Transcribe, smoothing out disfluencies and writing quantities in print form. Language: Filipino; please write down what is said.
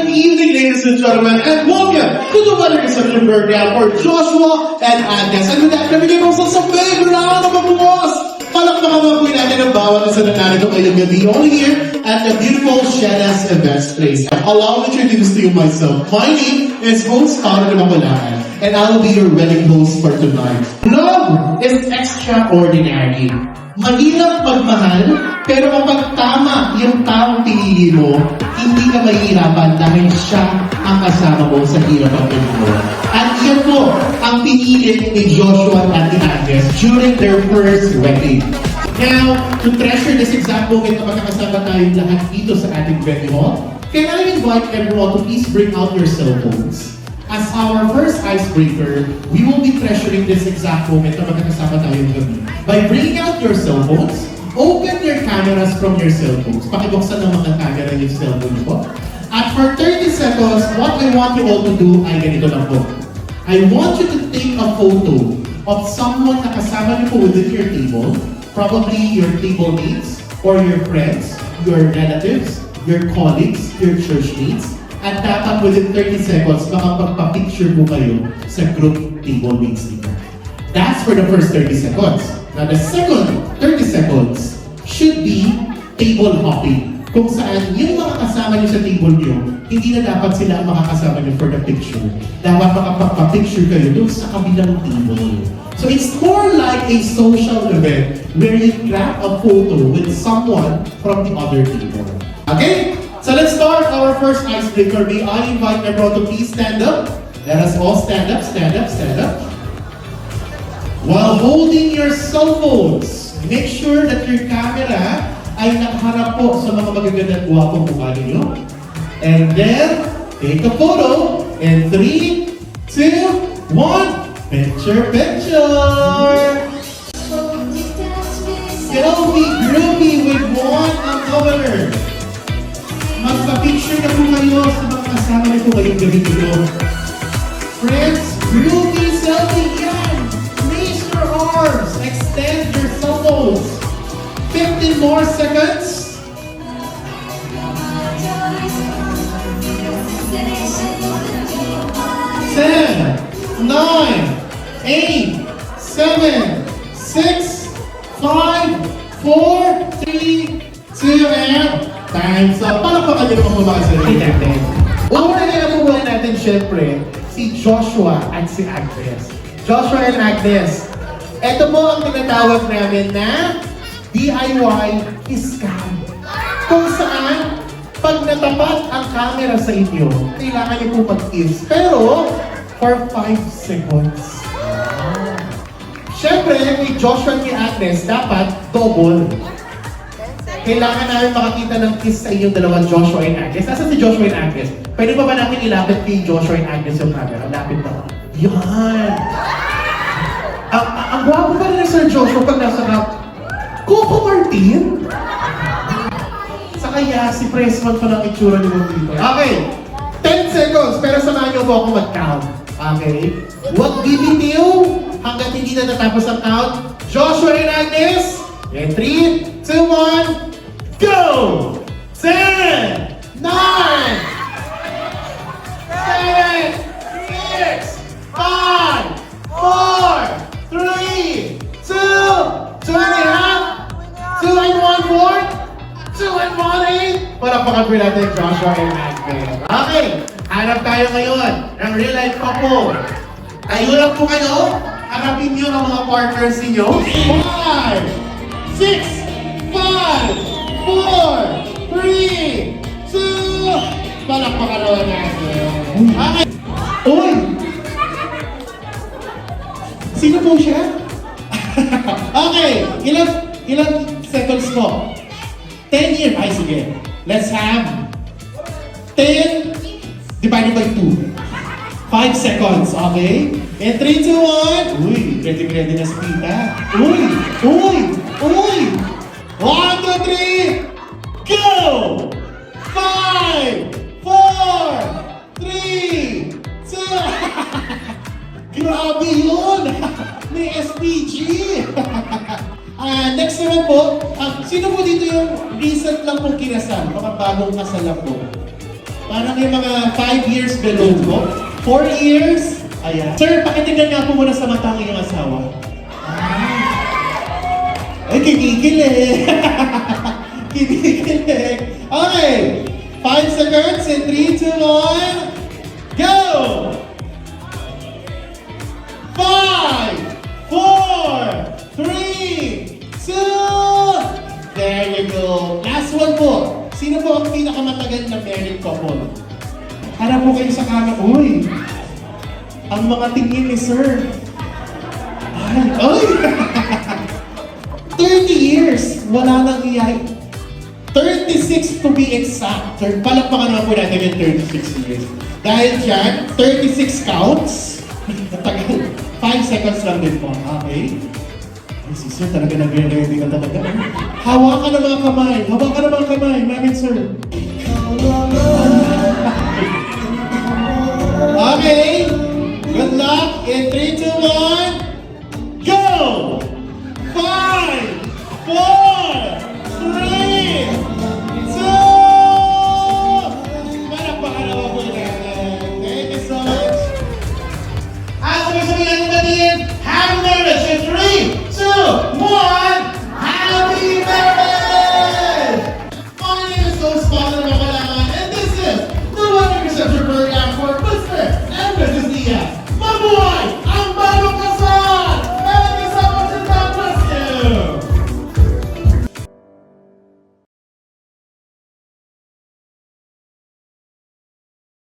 Good evening, ladies and gentlemen, and welcome to the wedding reception program for Joshua and Agnes. And with that, nabigyan ko sa big round of applause. Palakpakan mga po natin ang bawat isa na narito ngayong gabi only here at the beautiful Shena's Events Place. Allow me to introduce to you myself. My name is host Carlo de Maculaan, and I will be your wedding host for tonight. Love is extraordinary. Mahirap magmahal, pero kapag tama yung taong pinili mo, hindi ka mahihirapan dahil siya ang kasama mo sa hirap at mo. At yan po ang pinili ni Joshua at ni Agnes during their first wedding. Now, to treasure this exact moment na magkakasama tayong lahat dito sa ating wedding hall, can I invite everyone to please bring out your cell phones? As our first icebreaker, we will be treasuring this exact moment na magkakasama tayong gabi. By bringing out your cell phones, open your cameras from your cell phones. Pakibuksan ng mga camera yung cell phone po. At for 30 seconds, what I want you all to do ay ganito lang po. I want you to take a photo of someone na kasama niyo po within your table, probably your table mates, or your friends, your relatives, your colleagues, your church mates, at dapat within 30 seconds, makapagpa-picture mo kayo sa group table mates nito. That's for the first 30 seconds. Now, the second 30 seconds should be table hopping. Kung saan yung mga kasama niyo sa table niyo, hindi na dapat sila ang makakasama niyo for the picture. Dapat makapagpa-picture kayo doon sa kabilang table. So it's more like a social event where you grab a photo with someone from the other table. Okay? So let's start our first icebreaker. May I invite everyone to please stand up. Let us all stand up, stand up, stand up. While holding your cell phones, make sure that your camera ay nakaharap po sa mga magagandang guwapong mukha ninyo. And then, take a photo. In 3, 2, 1, picture, picture! It'll be groovy with one another. Magpa-picture na po kayo sa mga kasama nito ngayong gabi nito. Friends, groovy selfie yan! Raise your arms! Extend your cell phones! 15 more seconds. 10, 9, 8, 7, 6, 5, 4, 3, 2, and time's up. Palakpakan niyo naman mga sarili natin. Una na nabubuhay natin, syempre, si Joshua at si Agnes. Joshua and Agnes, ito po ang tinatawag namin na DIY scam. Kung saan, pag natapat ang camera sa inyo, kailangan niyo po mag-kiss. Pero, for 5 seconds. Siyempre, kay Joshua at kay Agnes, dapat double. Kailangan namin makakita ng kiss sa inyong dalawang Joshua and Agnes. Nasaan si Joshua and Agnes? Pwede ba natin ilapit kay Joshua and Agnes yung camera? Lapit ba? Yan! Ang gwapo pa rin ni Sir Joshua pag nasa Coco Martin? Sa kaya, si Pressman pa lang itsura ni Mom dito. Okay, 10 seconds, pero samahan niyo po ako mag-count. Okay? Huwag bibitiw hanggat hindi na natapos ang count. Joshua and Agnes, in 3, 2, 1, go! 10, 9, 7, 6, 5, 4, 3, 2, 2 and a half, 2 and 1 fourth, 2 and 1 8. Palakpakan po natin Joshua and Agnes. Okay, hanap tayo ngayon ng real life couple. Tayo lang po kayo. Harapin niyo ang mga partners niyo. 5, 6, 5, 4, 3, 2. Palakpakan naman natin. Okay. Uy! Sino po siya? Okay, ilang seconds po? 10 years. Ay, sige. Let's have 10 divided by 2. 5 seconds, okay? In 3, 2, 1. Uy, ready na si Tita. Uy! Uy! Uy! 1, 2, 3, go! 5, 4, 3, 2. Grabe yun! May SPG! Next naman po, sino po dito yung recent lang pong kinasal? Mga bagong kasal lang po? Parang yung mga 5 years below ko. 4 years. Ayan. Sir, pakitignan nga po muna sa mata ang iyong asawa. Ay, kinikilig. Kinikilig. Okay. 5 seconds in 3, 2, 1. Go! 5, 4, 3, 2. There you go. Last one po. Sino po ang pinakamatagal na married couple? Harap po kayo sa camera. Uy! Ang mga tingin ni Sir. Ay! 30 years! Wala nang iyay. 36 to be exact. Palakpakan naman po natin yung 36 years. Dahil dyan, 36 counts. Tagal. 5 seconds lang din po. Okay? Ay, si Sir talaga nagre-ready ka talaga. Hawakan ng mga kamay. Hawakan ng mga kamay. Mamin, Sir. Okay. Good luck. In 3, 2, 1.